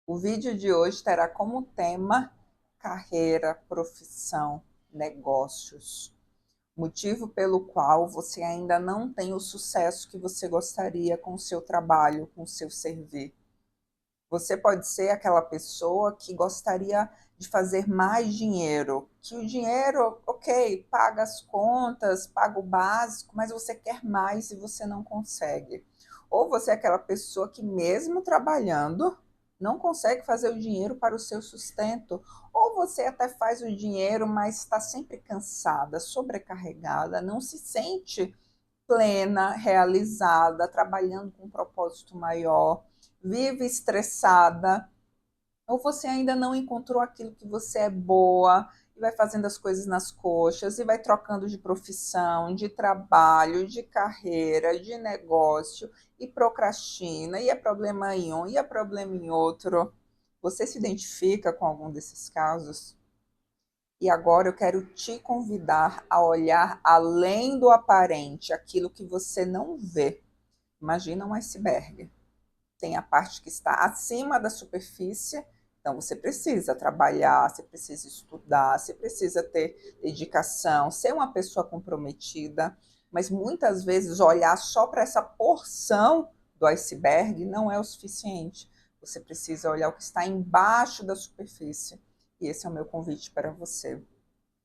O vídeo de hoje terá como tema carreira, profissão, negócios. Motivo pelo qual você ainda não tem o sucesso que você gostaria com o seu trabalho, com o seu servir. Você pode ser aquela pessoa que gostaria de fazer mais dinheiro, que o dinheiro, ok, paga as contas, paga o básico, mas você quer mais e você não consegue. Ou você é aquela pessoa que, mesmo trabalhando, não consegue fazer o dinheiro para o seu sustento. Ou você até faz o dinheiro, mas está sempre cansada, sobrecarregada, não se sente plena, realizada, trabalhando com um propósito maior, vive estressada, ou você ainda não encontrou aquilo que você é boa e vai fazendo as coisas nas coxas e vai trocando de profissão, de trabalho, de carreira, de negócio e procrastina, e é problema em um, e é problema em outro. Você se identifica com algum desses casos? E agora eu quero te convidar a olhar além do aparente, aquilo que você não vê. Imagina um iceberg. Tem a parte que está acima da superfície, então você precisa trabalhar, você precisa estudar, você precisa ter dedicação, ser uma pessoa comprometida, mas muitas vezes olhar só para essa porção do iceberg não é o suficiente. Você precisa olhar o que está embaixo da superfície. E esse é o meu convite para você.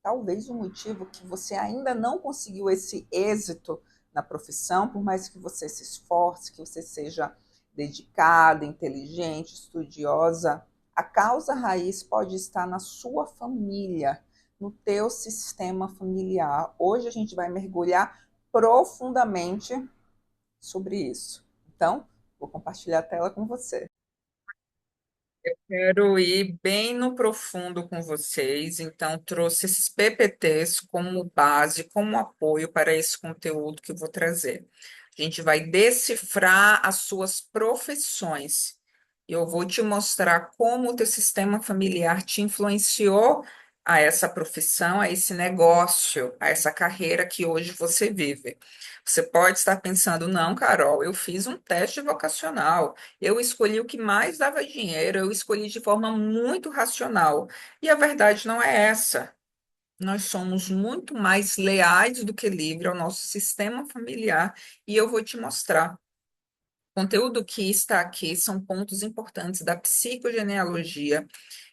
Talvez o motivo que você ainda não conseguiu esse êxito na profissão, por mais que você se esforce, que você seja dedicada, inteligente, estudiosa, a causa raiz pode estar na sua família, no teu sistema familiar. Hoje a gente vai mergulhar profundamente sobre isso. Então, vou compartilhar a tela com você. Quero ir bem no profundo com vocês, então trouxe esses PPTs como base, como apoio para esse conteúdo que eu vou trazer. A gente vai decifrar as suas profissões. Eu vou te mostrar como o teu sistema familiar te influenciou a essa profissão, a esse negócio, a essa carreira que hoje você vive. Você pode estar pensando, não, Carol, eu fiz um teste vocacional. Eu escolhi o que mais dava dinheiro, eu escolhi de forma muito racional. E a verdade não é essa. Nós somos muito mais leais do que livres ao nosso sistema familiar, e eu vou te mostrar. O conteúdo que está aqui são pontos importantes da psicogenealogia,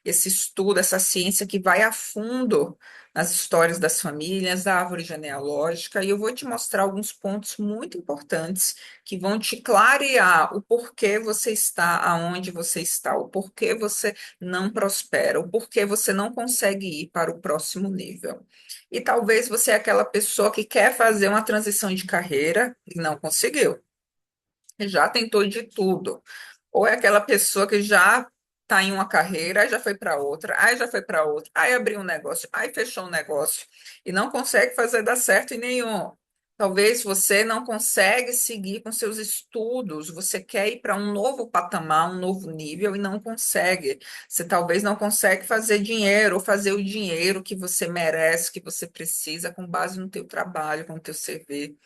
esse estudo, essa ciência que vai a fundo nas histórias das famílias, da árvore genealógica, e eu vou te mostrar alguns pontos muito importantes que vão te clarear o porquê você está aonde você está, o porquê você não prospera, o porquê você não consegue ir para o próximo nível. E talvez você é aquela pessoa que quer fazer uma transição de carreira e não conseguiu, já tentou de tudo. Ou é aquela pessoa que já está em uma carreira, aí já foi para outra, aí já foi para outra, aí abriu um negócio, aí fechou um negócio e não consegue fazer dar certo em nenhum. Talvez você não consegue seguir com seus estudos, você quer ir para um novo patamar, um novo nível e não consegue. Você talvez não consegue fazer dinheiro ou fazer o dinheiro que você merece, que você precisa com base no teu trabalho, com o teu CV.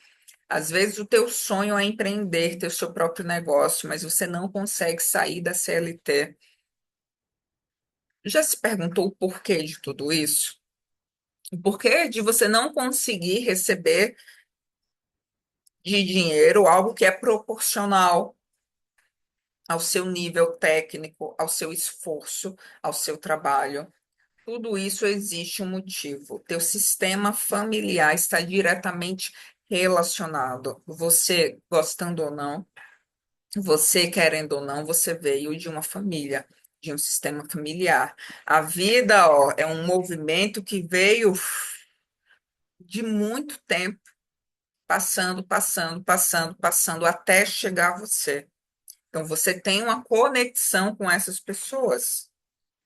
Às vezes o teu sonho é empreender, ter o seu próprio negócio, mas você não consegue sair da CLT. Já se perguntou o porquê de tudo isso? O porquê de você não conseguir receber de dinheiro algo que é proporcional ao seu nível técnico, ao seu esforço, ao seu trabalho? Tudo isso existe um motivo. Teu sistema familiar está diretamente relacionado. Você, gostando ou não, você, querendo ou não, você veio de uma família, de um sistema familiar. A vida, ó, é um movimento que veio de muito tempo, passando, passando, passando, passando, até chegar a você. Então, você tem uma conexão com essas pessoas,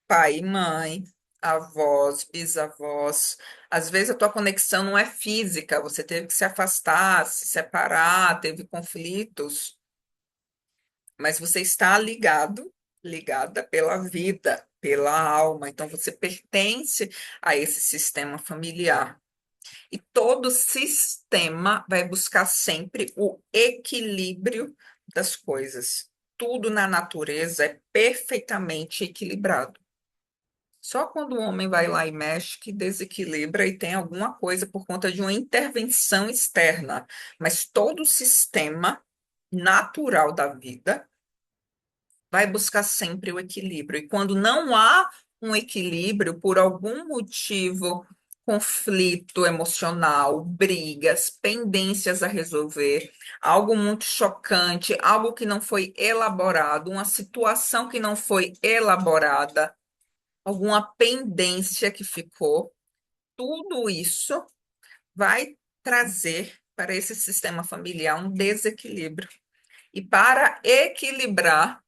pai e mãe, avós, bisavós. Às vezes a tua conexão não é física, você teve que se afastar, se separar, teve conflitos, mas você está ligado, ligada pela vida, pela alma. Então você pertence a esse sistema familiar. E todo sistema vai buscar sempre o equilíbrio das coisas. tudo na natureza é perfeitamente equilibrado. Só quando o homem vai lá e mexe que desequilibra e tem alguma coisa por conta de uma intervenção externa. Mas todo o sistema natural da vida vai buscar sempre o equilíbrio. E quando não há um equilíbrio, por algum motivo, conflito emocional, brigas, pendências a resolver, algo muito chocante, algo que não foi elaborado, uma situação que não foi elaborada, alguma pendência que ficou, tudo isso vai trazer para esse sistema familiar um desequilíbrio. E para equilibrar,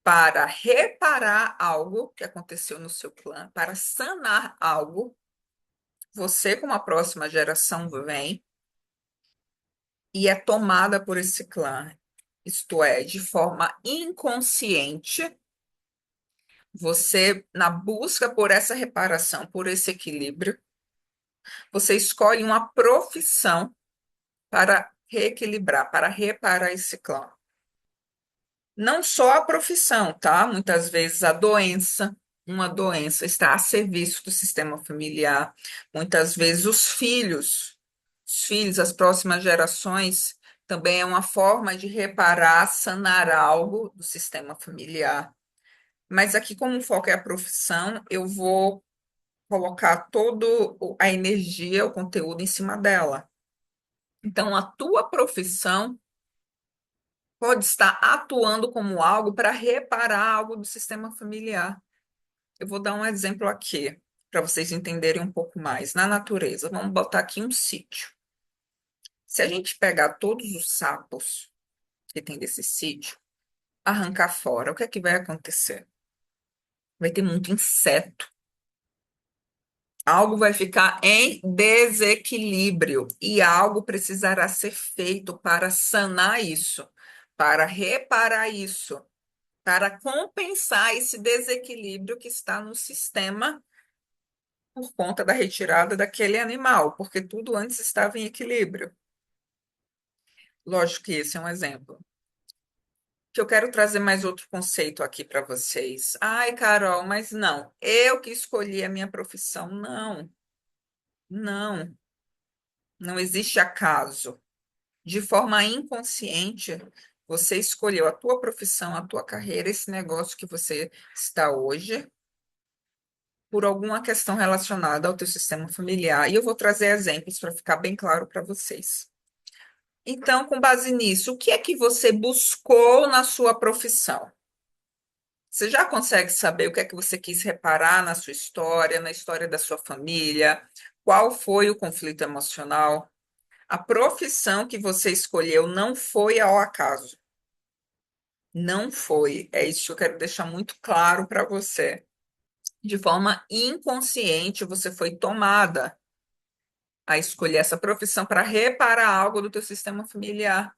para reparar algo que aconteceu no seu clã, para sanar algo, você, como a próxima geração, vem e é tomada por esse clã. Isto é, de forma inconsciente, você, na busca por essa reparação, por esse equilíbrio, você escolhe uma profissão para reequilibrar, para reparar esse clã. Não só a profissão, tá? Muitas vezes a doença, uma doença está a serviço do sistema familiar. Muitas vezes os filhos, as próximas gerações, também é uma forma de reparar, sanar algo do sistema familiar. Mas aqui, como o foco é a profissão, eu vou colocar toda a energia, o conteúdo em cima dela. Então, a tua profissão pode estar atuando como algo para reparar algo do sistema familiar. Eu vou dar um exemplo aqui, para vocês entenderem um pouco mais. Na natureza, vamos botar aqui um sítio. Se a gente pegar todos os sapos que tem desse sítio, arrancar fora, o que é que vai acontecer? Vai ter muito inseto. Algo vai ficar em desequilíbrio e algo precisará ser feito para sanar isso, para reparar isso, para compensar esse desequilíbrio que está no sistema por conta da retirada daquele animal, porque tudo antes estava em equilíbrio. Lógico que esse é um exemplo. Que eu quero trazer mais outro conceito aqui para vocês. Ai, Carol, mas não, eu que escolhi a minha profissão. Não, não, não existe acaso. De forma inconsciente, você escolheu a tua profissão, a tua carreira, esse negócio que você está hoje, por alguma questão relacionada ao teu sistema familiar. E eu vou trazer exemplos para ficar bem claro para vocês. Então, com base nisso, o que é que você buscou na sua profissão? Você já consegue saber o que é que você quis reparar na sua história, na história da sua família? Qual foi o conflito emocional? A profissão que você escolheu não foi ao acaso. Não foi. É isso que eu quero deixar muito claro para você. De forma inconsciente, você foi tomada a escolher essa profissão para reparar algo do teu sistema familiar.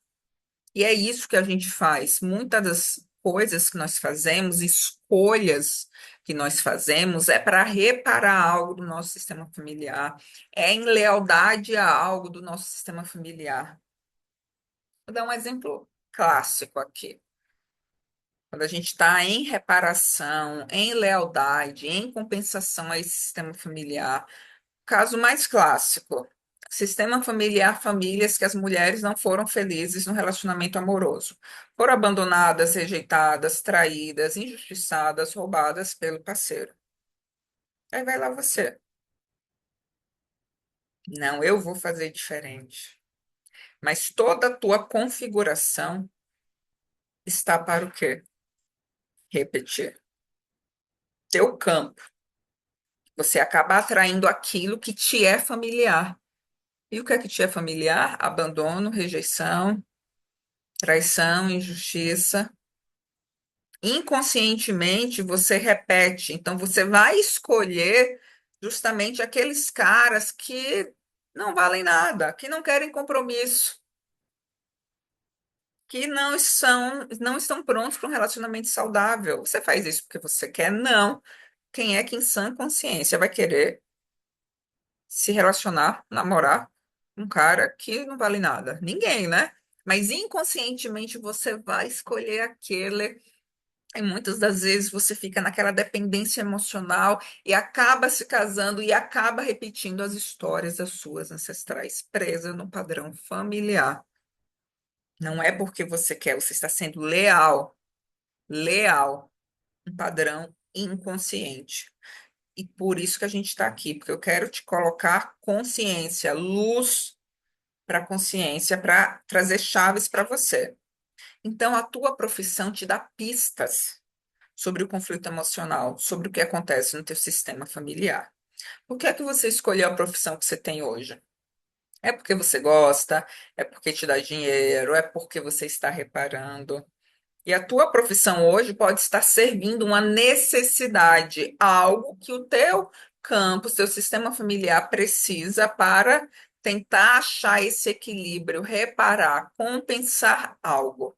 E é isso que a gente faz. Muitas das coisas que nós fazemos, escolhas que nós fazemos, é para reparar algo do nosso sistema familiar, é em lealdade a algo do nosso sistema familiar. Vou dar um exemplo clássico aqui. Quando a gente está em reparação, em lealdade, em compensação a esse sistema familiar. Caso mais clássico, sistema familiar, famílias que as mulheres não foram felizes no relacionamento amoroso. Foram abandonadas, rejeitadas, traídas, injustiçadas, roubadas pelo parceiro. Aí vai lá você. Não, eu vou fazer diferente. Mas toda a tua configuração está para o quê? Repetir. Teu campo. Você acaba atraindo aquilo que te é familiar. E o que é que te é familiar? Abandono, rejeição, traição, injustiça. Inconscientemente você repete. Então você vai escolher justamente aqueles caras que não valem nada, que não querem compromisso, que não estão prontos para um relacionamento saudável. Você faz isso porque você quer? Não. Quem é que em sã consciência vai querer se relacionar, namorar com um cara que não vale nada? Ninguém, né? mas inconscientemente você vai escolher aquele. E muitas das vezes você fica naquela dependência emocional e acaba se casando e acaba repetindo as histórias das suas ancestrais, presa no padrão familiar. Não é porque você quer, você está sendo leal, leal, um padrão inconsciente. E por isso que a gente está aqui, porque eu quero te colocar consciência, luz para a consciência, para trazer chaves para você. Então, a tua profissão te dá pistas sobre o conflito emocional, sobre o que acontece no teu sistema familiar. Por que é que você escolheu a profissão que você tem hoje? É porque você gosta? É porque te dá dinheiro? É porque você está reparando? E a tua profissão hoje pode estar servindo uma necessidade, algo que o teu campo, seu sistema familiar precisa para tentar achar esse equilíbrio, reparar, compensar algo.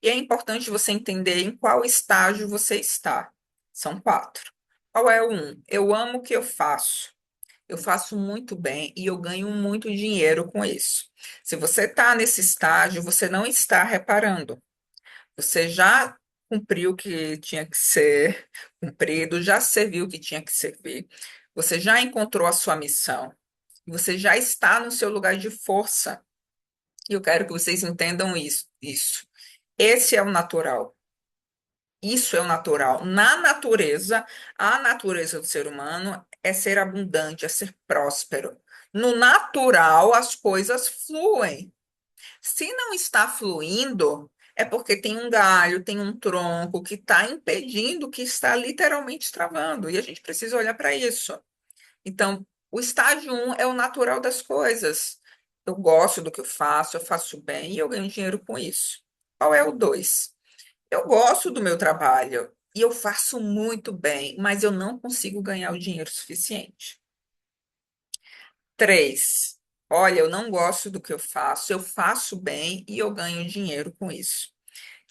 E é importante você entender em qual estágio você está. São quatro. Qual é o um? Eu amo o que eu faço. Eu faço muito bem e eu ganho muito dinheiro com isso. Se você está nesse estágio, você não está reparando. Você já cumpriu o que tinha que ser cumprido, já serviu o que tinha que servir. Você já encontrou a sua missão. Você já está no seu lugar de força. E eu quero que vocês entendam isso. Esse é o natural. Isso é o natural. Na natureza, a natureza do ser humano é ser abundante, é ser próspero. No natural, as coisas fluem. Se não está fluindo, é porque tem um galho, tem um tronco que está impedindo, que está literalmente travando. E a gente precisa olhar para isso. Então, o estágio um é o natural das coisas. Eu gosto do que eu faço bem e eu ganho dinheiro com isso. Qual é o 2? Eu gosto do meu trabalho e eu faço muito bem, mas eu não consigo ganhar o dinheiro suficiente. 3, olha, eu não gosto do que eu faço bem e eu ganho dinheiro com isso.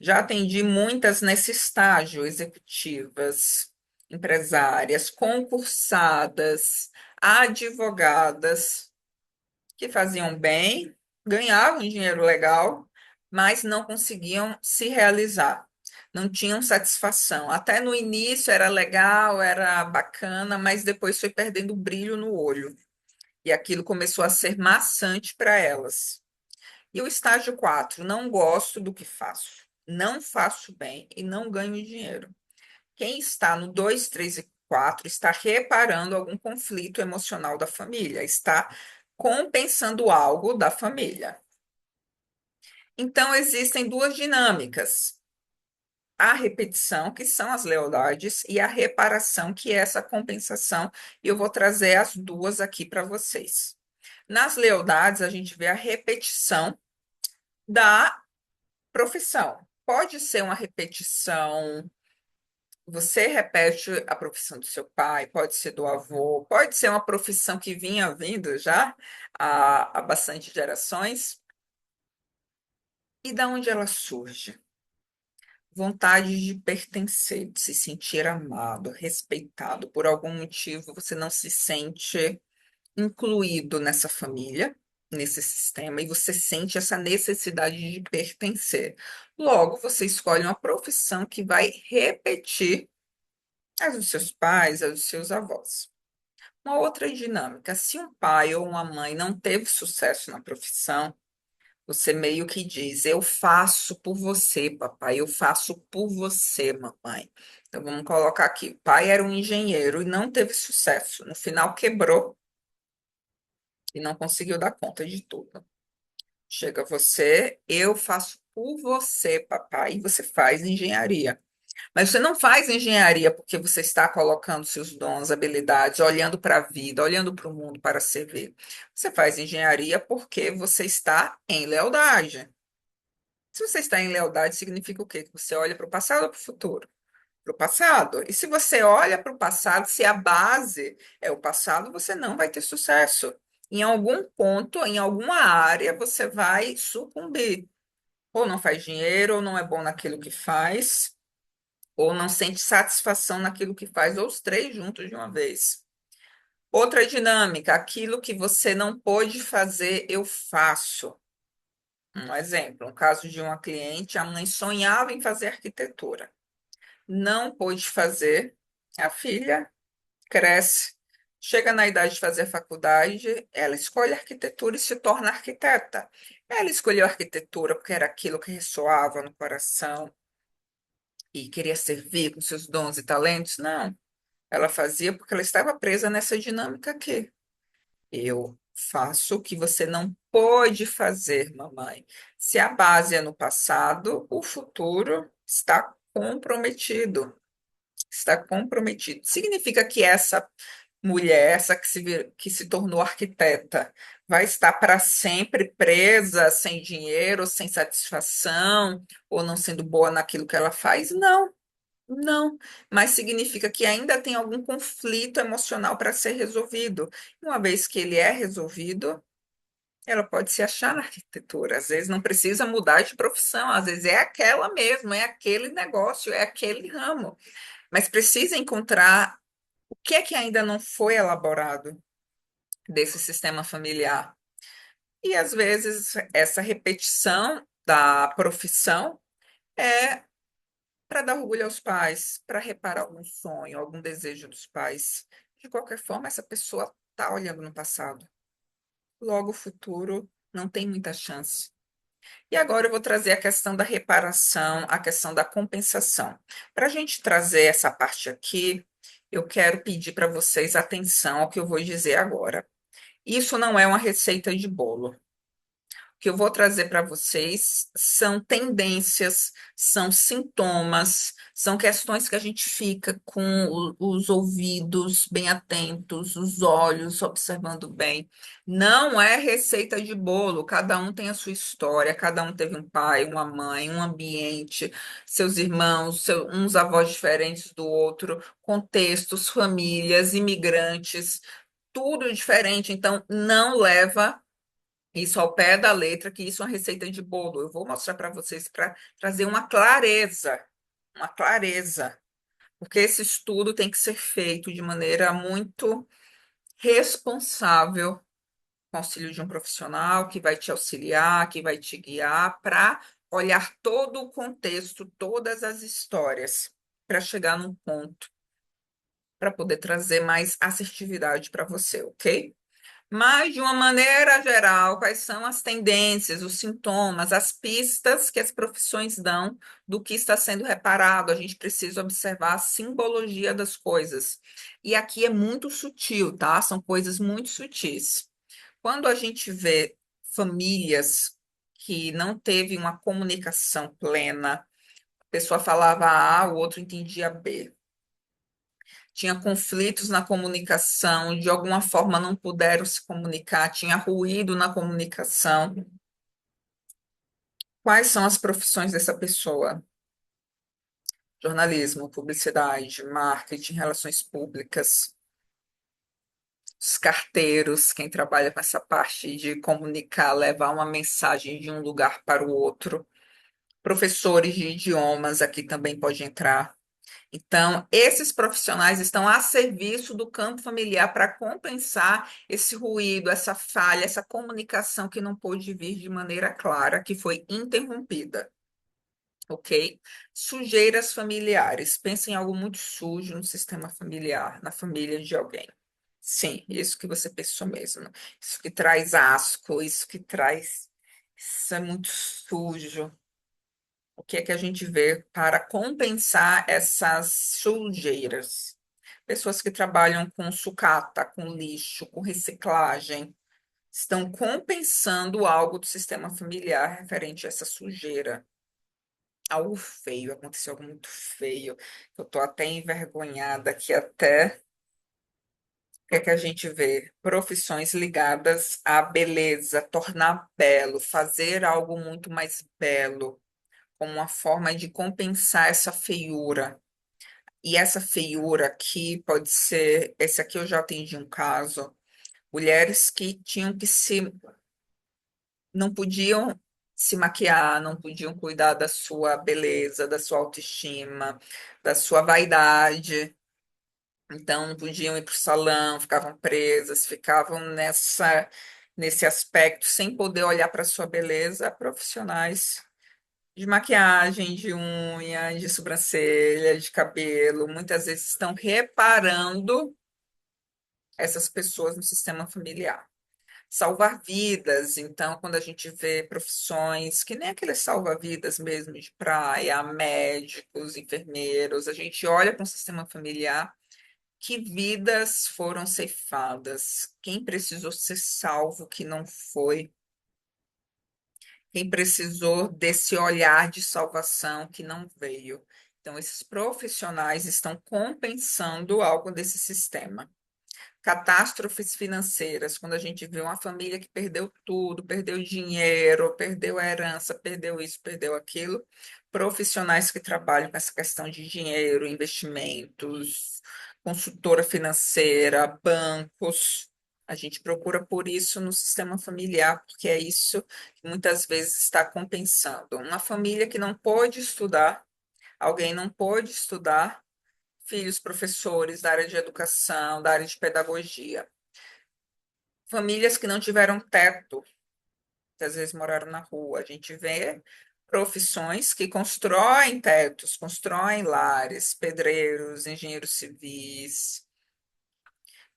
Já atendi muitas nesse estágio, executivas, empresárias, concursadas, advogadas que faziam bem, ganhavam dinheiro legal, mas não conseguiam se realizar, não tinham satisfação. Até no início era legal, era bacana, mas depois foi perdendo brilho no olho. E aquilo começou a ser maçante para elas. E o estágio 4, não gosto do que faço, não faço bem e não ganho dinheiro. Quem está no 2, 3 e 4 está reparando algum conflito emocional da família, está compensando algo da família. Então, existem duas dinâmicas: a repetição, que são as lealdades, e a reparação, que é essa compensação. E eu vou trazer as duas aqui para vocês. Nas lealdades, a gente vê a repetição da profissão. Pode ser uma repetição. Você repete a profissão do seu pai, pode ser do avô, pode ser uma profissão que vinha vindo já há bastante gerações. E da onde ela surge? Vontade de pertencer, de se sentir amado, respeitado. Por algum motivo você não se sente incluído nessa família, nesse sistema, e você sente essa necessidade de pertencer. Logo, você escolhe uma profissão que vai repetir as dos seus pais, as dos seus avós. Uma outra dinâmica: se um pai ou uma mãe não teve sucesso na profissão, você meio que diz: eu faço por você, papai, eu faço por você, mamãe. Então vamos colocar aqui: o pai era um engenheiro e não teve sucesso. No final quebrou e não conseguiu dar conta de tudo. Chega você: eu faço por você, papai, e você faz engenharia. Mas você não faz engenharia porque você está colocando seus dons, habilidades, olhando para a vida, olhando para o mundo para servir. Você faz engenharia porque você está em lealdade. Se você está em lealdade, significa o quê? Que você olha para o passado ou para o futuro? Para o passado. E se você olha para o passado, se a base é o passado, você não vai ter sucesso. Em algum ponto, em alguma área, você vai sucumbir. Ou não faz dinheiro, ou não é bom naquilo que faz, ou não sente satisfação naquilo que faz, ou os três juntos de uma vez. Outra dinâmica: aquilo que você não pôde fazer, eu faço. Um exemplo, um caso de uma cliente, a mãe sonhava em fazer arquitetura, não pôde fazer, a filha cresce, chega na idade de fazer faculdade, ela escolhe arquitetura e se torna arquiteta. Ela escolheu arquitetura porque era aquilo que ressoava no coração e queria servir com seus dons e talentos? Não. Ela fazia porque ela estava presa nessa dinâmica aqui. Eu faço o que você não pode fazer, mamãe. Se a base é no passado, o futuro está comprometido. Está comprometido. Significa que essa mulher, essa que se tornou arquiteta, vai estar para sempre presa, sem dinheiro, sem satisfação, ou não sendo boa naquilo que ela faz? Não, não. Mas significa que ainda tem algum conflito emocional para ser resolvido. Uma vez que ele é resolvido, ela pode se achar na arquitetura. Às vezes não precisa mudar de profissão, às vezes é aquela mesmo, é aquele negócio, é aquele ramo. Mas precisa encontrar o que é que ainda não foi elaborado desse sistema familiar. E às vezes essa repetição da profissão é para dar orgulho aos pais, para reparar algum sonho, algum desejo dos pais. De qualquer forma, essa pessoa está olhando no passado. Logo, o futuro não tem muita chance. E agora eu vou trazer a questão da reparação, a questão da compensação. Para a gente trazer essa parte aqui, eu quero pedir para vocês atenção ao que eu vou dizer agora. Isso não é uma receita de bolo que eu vou trazer para vocês são tendências, são sintomas, são questões que a gente fica com os ouvidos bem atentos, os olhos observando bem. Não é receita de bolo, cada um tem a sua história, cada um teve um pai, uma mãe, um ambiente, seus irmãos, uns avós diferentes do outro, contextos, famílias, imigrantes, tudo diferente, então não leva isso ao pé da letra, que isso é uma receita de bolo. Eu vou mostrar para vocês para trazer uma clareza, porque esse estudo tem que ser feito de maneira muito responsável, com auxílio de um profissional que vai te auxiliar, que vai te guiar para olhar todo o contexto, todas as histórias, para chegar num ponto, para poder trazer mais assertividade para você, ok? Mas, de uma maneira geral, quais são as tendências, os sintomas, as pistas que as profissões dão do que está sendo reparado? A gente precisa observar a simbologia das coisas. E aqui é muito sutil, tá? São coisas muito sutis. Quando a gente vê famílias que não teve uma comunicação plena, a pessoa falava A, o outro entendia B, tinha conflitos na comunicação, de alguma forma não puderam se comunicar, tinha ruído na comunicação. Quais são as profissões dessa pessoa? Jornalismo, publicidade, marketing, relações públicas, os carteiros, quem trabalha com essa parte de comunicar, levar uma mensagem de um lugar para o outro. Professores de idiomas aqui também pode entrar. Então, esses profissionais estão a serviço do campo familiar para compensar esse ruído, essa falha, essa comunicação que não pôde vir de maneira clara, que foi interrompida, ok? Sujeiras familiares. Pensa em algo muito sujo no sistema familiar, na família de alguém. Sim, isso que você pensou mesmo. Isso que traz asco, isso que traz. Isso é muito sujo. O que é que a gente vê para compensar essas sujeiras? Pessoas que trabalham com sucata, com lixo, com reciclagem, estão compensando algo do sistema familiar referente a essa sujeira. Algo feio, aconteceu algo muito feio. Eu estou até envergonhada aqui até. O que é que a gente vê? Profissões ligadas à beleza, tornar belo, fazer algo muito mais belo como uma forma de compensar essa feiura. E essa feiura aqui pode ser, esse aqui eu já atendi um caso, mulheres que tinham que se, não podiam se maquiar, não podiam cuidar da sua beleza, da sua autoestima, da sua vaidade. Então, não podiam ir para o salão, ficavam presas, ficavam nesse aspecto, sem poder olhar para a sua beleza, profissionais de maquiagem, de unha, de sobrancelha, de cabelo, muitas vezes estão reparando essas pessoas no sistema familiar. Salvar vidas, então, quando a gente vê profissões que nem aqueles salva-vidas mesmo de praia, médicos, enfermeiros, a gente olha para um sistema familiar, que vidas foram ceifadas, quem precisou ser salvo, que não foi, quem precisou desse olhar de salvação, que não veio. Então, esses profissionais estão compensando algo desse sistema. Catástrofes financeiras, quando a gente vê uma família que perdeu tudo, perdeu dinheiro, perdeu a herança, perdeu isso, perdeu aquilo, profissionais que trabalham com essa questão de dinheiro, investimentos, consultora financeira, bancos, a gente procura por isso no sistema familiar, porque é isso que muitas vezes está compensando. Uma família que não pôde estudar, alguém não pôde estudar, filhos professores da área de educação, da área de pedagogia. Famílias que não tiveram teto, que às vezes moraram na rua. A gente vê profissões que constroem tetos, constroem lares, pedreiros, engenheiros civis.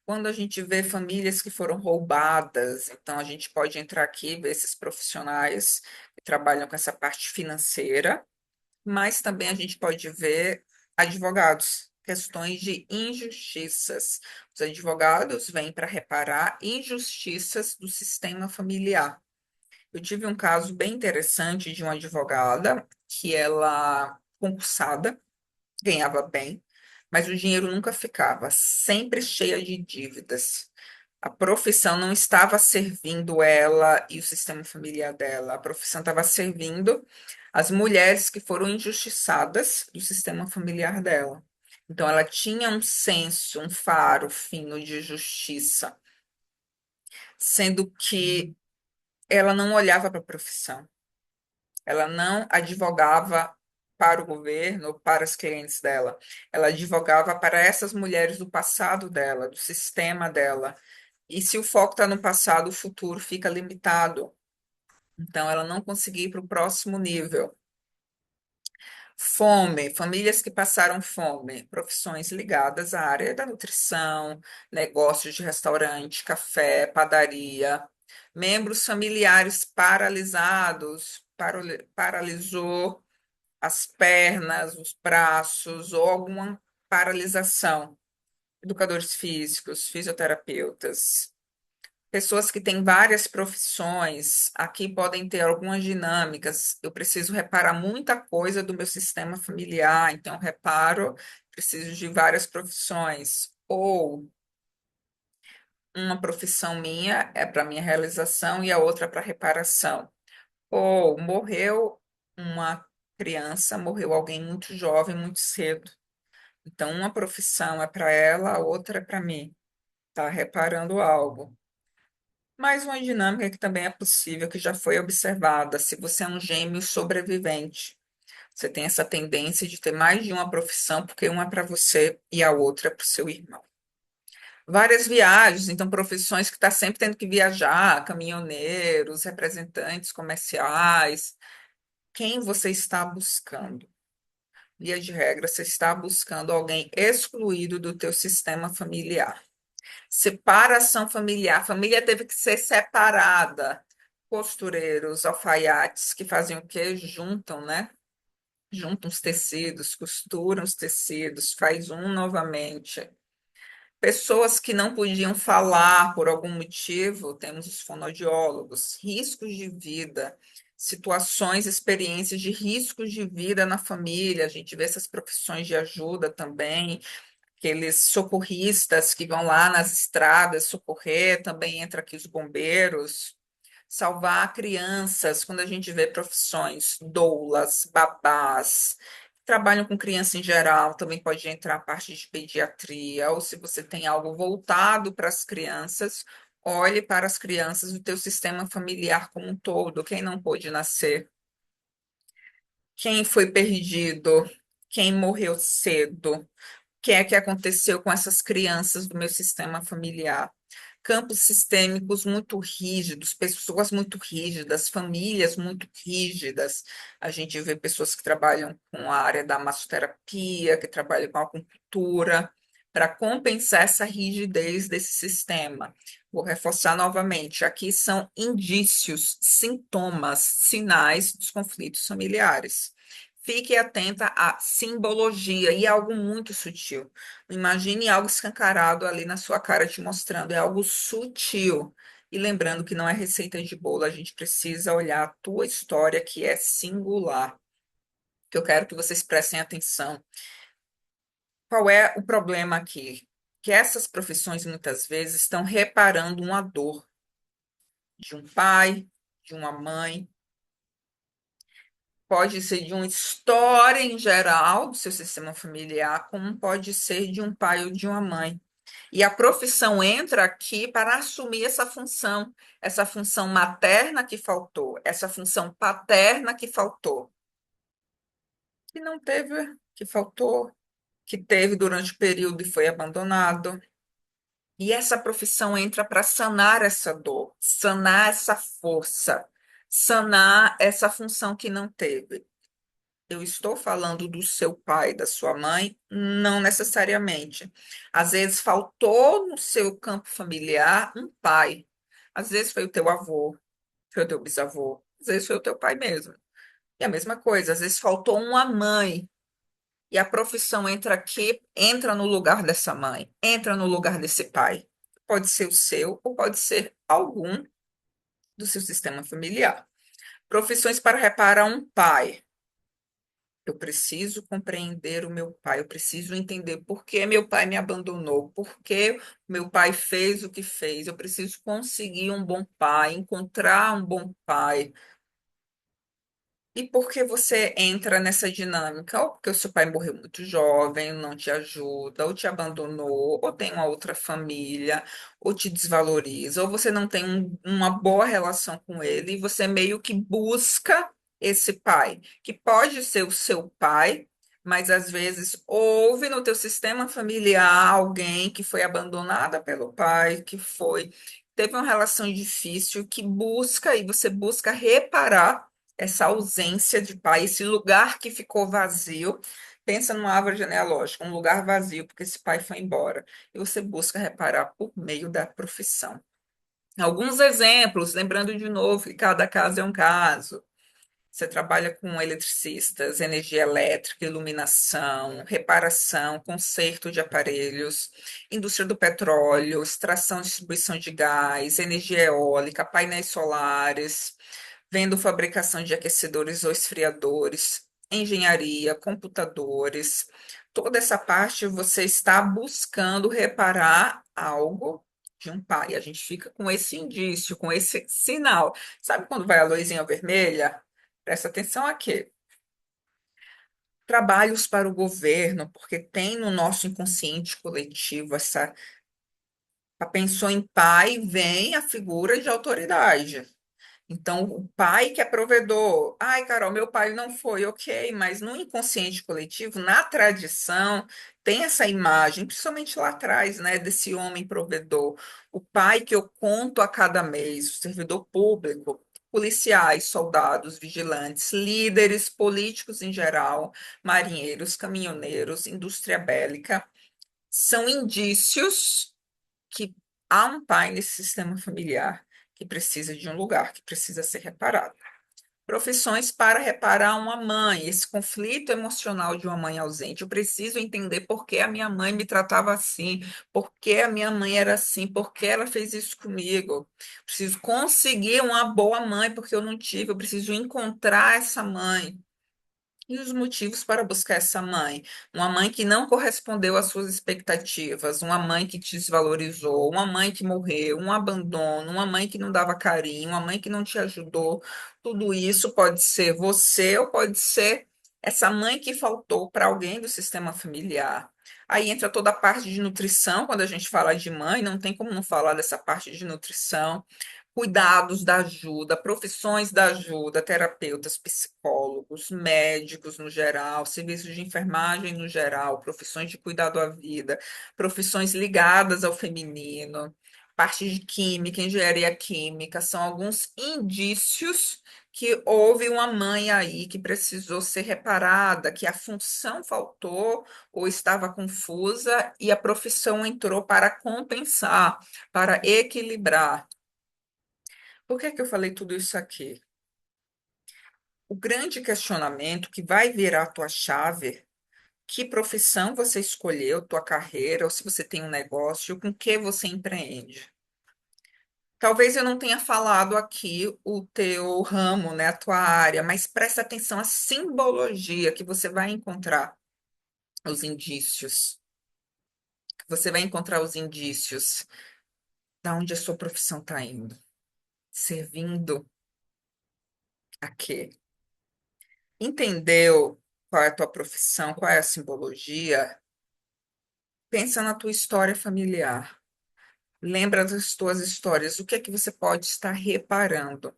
Quando a gente vê famílias que foram roubadas, então a gente pode entrar aqui e ver esses profissionais que trabalham com essa parte financeira, mas também a gente pode ver advogados, questões de injustiças. Os advogados vêm para reparar injustiças do sistema familiar. Eu tive um caso bem interessante de uma advogada que ela, concursada, ganhava bem, mas o dinheiro nunca ficava, sempre cheia de dívidas. A profissão não estava servindo ela e o sistema familiar dela. A profissão estava servindo as mulheres que foram injustiçadas do sistema familiar dela. Então, ela tinha um senso, um faro fino de justiça, sendo que ela não olhava para a profissão. Ela não advogava para o governo, para as clientes dela. Ela advogava para essas mulheres do passado dela, do sistema dela. E se o foco está no passado, o futuro fica limitado. Então, ela não conseguia ir para o próximo nível. Fome, famílias que passaram fome, profissões ligadas à área da nutrição, negócios de restaurante, café, padaria, membros familiares paralisados, paralisou as pernas, os braços ou alguma paralisação. Educadores físicos, fisioterapeutas. Pessoas que têm várias profissões, aqui podem ter algumas dinâmicas. Eu preciso reparar muita coisa do meu sistema familiar, então reparo, preciso de várias profissões. Ou uma profissão minha é para minha realização e a outra para reparação. Ou morreu uma criança, morreu alguém muito jovem, muito cedo. Então, uma profissão é para ela, a outra é para mim. Tá reparando algo. Mais uma dinâmica que também é possível, que já foi observada, se você é um gêmeo sobrevivente. Você tem essa tendência de ter mais de uma profissão, porque uma é para você e a outra é para o seu irmão. Várias viagens, então profissões que está sempre tendo que viajar, caminhoneiros, representantes comerciais. Quem você está buscando? Via de regra, você está buscando alguém excluído do teu sistema familiar. Separação familiar. A família teve que ser separada. Costureiros, alfaiates, que fazem o quê? Juntam, né? Juntam os tecidos, costuram os tecidos, faz um novamente. Pessoas que não podiam falar por algum motivo, temos os fonoaudiólogos, riscos de vida, situações, experiências de riscos de vida na família. A gente vê essas profissões de ajuda também, aqueles socorristas que vão lá nas estradas socorrer, também entra aqui os bombeiros, salvar crianças, quando a gente vê profissões, doulas, babás, que trabalham com criança em geral, também pode entrar a parte de pediatria, ou se você tem algo voltado para as crianças, olhe para as crianças do teu sistema familiar como um todo, quem não pôde nascer, quem foi perdido, quem morreu cedo, que é que aconteceu com essas crianças do meu sistema familiar. campos sistêmicos muito rígidos, pessoas muito rígidas, famílias muito rígidas. A gente vê pessoas que trabalham com a área da massoterapia, que trabalham com a acupuntura, para compensar essa rigidez desse sistema. Vou reforçar novamente: aqui são indícios, sintomas, sinais dos conflitos familiares. Fique atenta à simbologia e algo muito sutil. Imagine algo escancarado ali na sua cara te mostrando, é algo sutil. E lembrando que não é receita de bolo, a gente precisa olhar a tua história, que é singular. Que eu quero que vocês prestem atenção. Qual é o problema aqui? Que essas profissões muitas vezes estão reparando uma dor de um pai, de uma mãe, pode ser de uma história em geral do seu sistema familiar, como pode ser de um pai ou de uma mãe. E a profissão entra aqui para assumir essa função materna que faltou, essa função paterna que faltou, que não teve, que faltou, que teve durante o período e foi abandonado. E essa profissão entra para sanar essa dor, sanar essa força, sanar essa função que não teve. Eu estou falando do seu pai, da sua mãe? Não necessariamente. Às vezes faltou no seu campo familiar um pai. Às vezes foi o teu avô, foi o teu bisavô, às vezes foi o teu pai mesmo. E a mesma coisa, às vezes faltou uma mãe. E a profissão entra aqui, entra no lugar dessa mãe, entra no lugar desse pai. Pode ser o seu ou pode ser algum do seu sistema familiar. Profissões para reparar um pai. Eu preciso compreender o meu pai, eu preciso entender por que meu pai me abandonou, por que meu pai fez o que fez. Eu preciso conseguir um bom pai, encontrar um bom pai. E por que você entra nessa dinâmica? Ou porque o seu pai morreu muito jovem, não te ajuda, ou te abandonou, ou tem uma outra família, ou te desvaloriza, ou você não tem uma boa relação com ele, e você meio que busca esse pai, que pode ser o seu pai, mas às vezes houve no teu sistema familiar alguém que foi abandonada pelo pai, teve uma relação difícil, que busca, e você busca reparar essa ausência de pai, esse lugar que ficou vazio. Pensa numa árvore genealógica, um lugar vazio, porque esse pai foi embora. E você busca reparar por meio da profissão. Alguns exemplos, lembrando de novo que cada caso é um caso. Você trabalha com eletricistas, energia elétrica, iluminação, reparação, conserto de aparelhos, indústria do petróleo, extração e distribuição de gás, energia eólica, painéis solares, vendo fabricação de aquecedores ou esfriadores, engenharia, computadores. Toda essa parte você está buscando reparar algo de um pai. A gente fica com esse indício, com esse sinal. Sabe quando vai a luzinha vermelha? Presta atenção aqui. Trabalhos para o governo, porque tem no nosso inconsciente coletivo essa. Pensou em pai, vem a figura de autoridade. Então, o pai que é provedor. Ai, Carol, meu pai não foi, ok, mas no inconsciente coletivo, na tradição, tem essa imagem, principalmente lá atrás, né, desse homem provedor. O pai que eu conto a cada mês, o servidor público, policiais, soldados, vigilantes, líderes políticos em geral, marinheiros, caminhoneiros, indústria bélica, são indícios que há um pai nesse sistema familiar que precisa de um lugar, que precisa ser reparado. Profissões para reparar uma mãe, esse conflito emocional de uma mãe ausente. Eu preciso entender por que a minha mãe me tratava assim, por que a minha mãe era assim, por que ela fez isso comigo. Preciso conseguir uma boa mãe, porque eu não tive, eu preciso encontrar essa mãe. E os motivos para buscar essa mãe? Uma mãe que não correspondeu às suas expectativas, uma mãe que te desvalorizou, uma mãe que morreu, um abandono, uma mãe que não dava carinho, uma mãe que não te ajudou. Tudo isso pode ser você ou pode ser essa mãe que faltou para alguém do sistema familiar. Aí entra toda a parte de nutrição, quando a gente fala de mãe, não tem como não falar dessa parte de nutrição. Cuidados da ajuda, profissões da ajuda, terapeutas, psicólogos, médicos no geral, serviços de enfermagem no geral, profissões de cuidado à vida, profissões ligadas ao feminino, parte de química, engenharia química, são alguns indícios que houve uma mãe aí que precisou ser reparada, que a função faltou ou estava confusa e a profissão entrou para compensar, para equilibrar. Por que que eu falei tudo isso aqui? O grande questionamento que vai virar a tua chave, que profissão você escolheu, tua carreira, ou se você tem um negócio, com que você empreende. Talvez eu não tenha falado aqui o teu ramo, né, a tua área, mas presta atenção à simbologia que você vai encontrar os indícios. Você vai encontrar os indícios da onde a sua profissão está indo, servindo a quê? Entendeu qual é a tua profissão, qual é a simbologia? Pensa na tua história familiar. Lembra das tuas histórias. O que é que você pode estar reparando?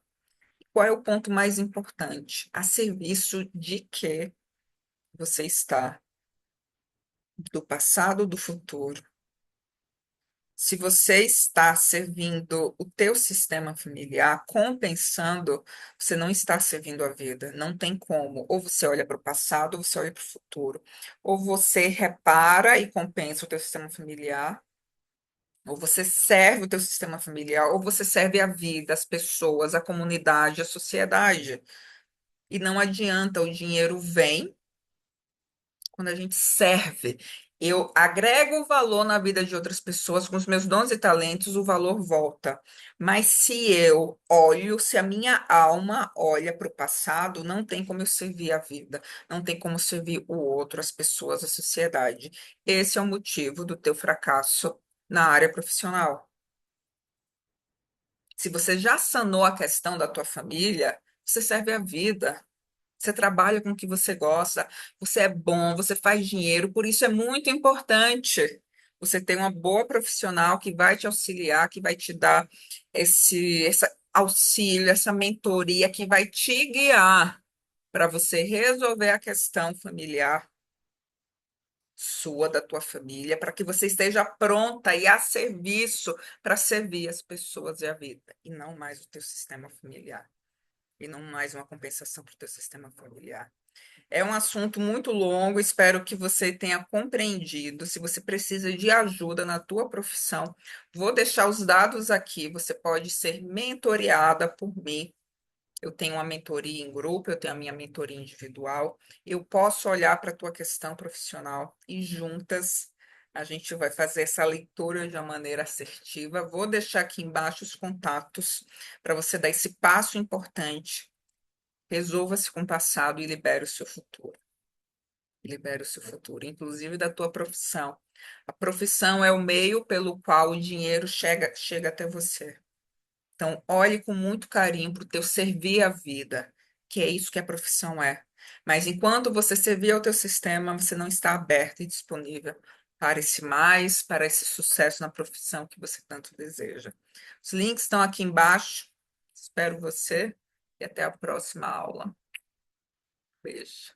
Qual é o ponto mais importante? A serviço de que você está? Do passado ou do futuro? Se você está servindo o teu sistema familiar, compensando, você não está servindo a vida. Não tem como. Ou você olha para o passado, ou você olha para o futuro. Ou você repara e compensa o teu sistema familiar, ou você serve o teu sistema familiar, ou você serve a vida, as pessoas, a comunidade, a sociedade. E não adianta, o dinheiro vem quando a gente serve. Eu agrego valor na vida de outras pessoas com os meus dons e talentos, o valor volta. Mas se eu olho, se a minha alma olha para o passado, não tem como eu servir a vida, não tem como servir o outro, as pessoas, a sociedade. Esse é o motivo do teu fracasso na área profissional. Se você já sanou a questão da tua família, você serve a vida. Você trabalha com o que você gosta, você é bom, você faz dinheiro, por isso é muito importante você ter uma boa profissional que vai te auxiliar, que vai te dar esse auxílio, essa mentoria, que vai te guiar para você resolver a questão familiar sua, da tua família, para que você esteja pronta e a serviço para servir as pessoas e a vida, e não mais o teu sistema familiar, e não mais uma compensação para o teu sistema familiar. É um assunto muito longo, espero que você tenha compreendido. Se você precisa de ajuda na tua profissão, vou deixar os dados aqui. Você pode ser mentoreada por mim. Eu tenho uma mentoria em grupo, eu tenho a minha mentoria individual. Eu posso olhar para a tua questão profissional e juntas a gente vai fazer essa leitura de uma maneira assertiva. Vou deixar aqui embaixo os contatos para você dar esse passo importante. Resolva-se com o passado e libere o seu futuro. Libere o seu futuro, inclusive da tua profissão. A profissão é o meio pelo qual o dinheiro chega até você. Então, olhe com muito carinho para o teu servir à vida, que é isso que a profissão é. Mas enquanto você servir ao teu sistema, você não está aberto e disponível para esse mais, para esse sucesso na profissão que você tanto deseja. Os links estão aqui embaixo. Espero você e até a próxima aula. Beijo.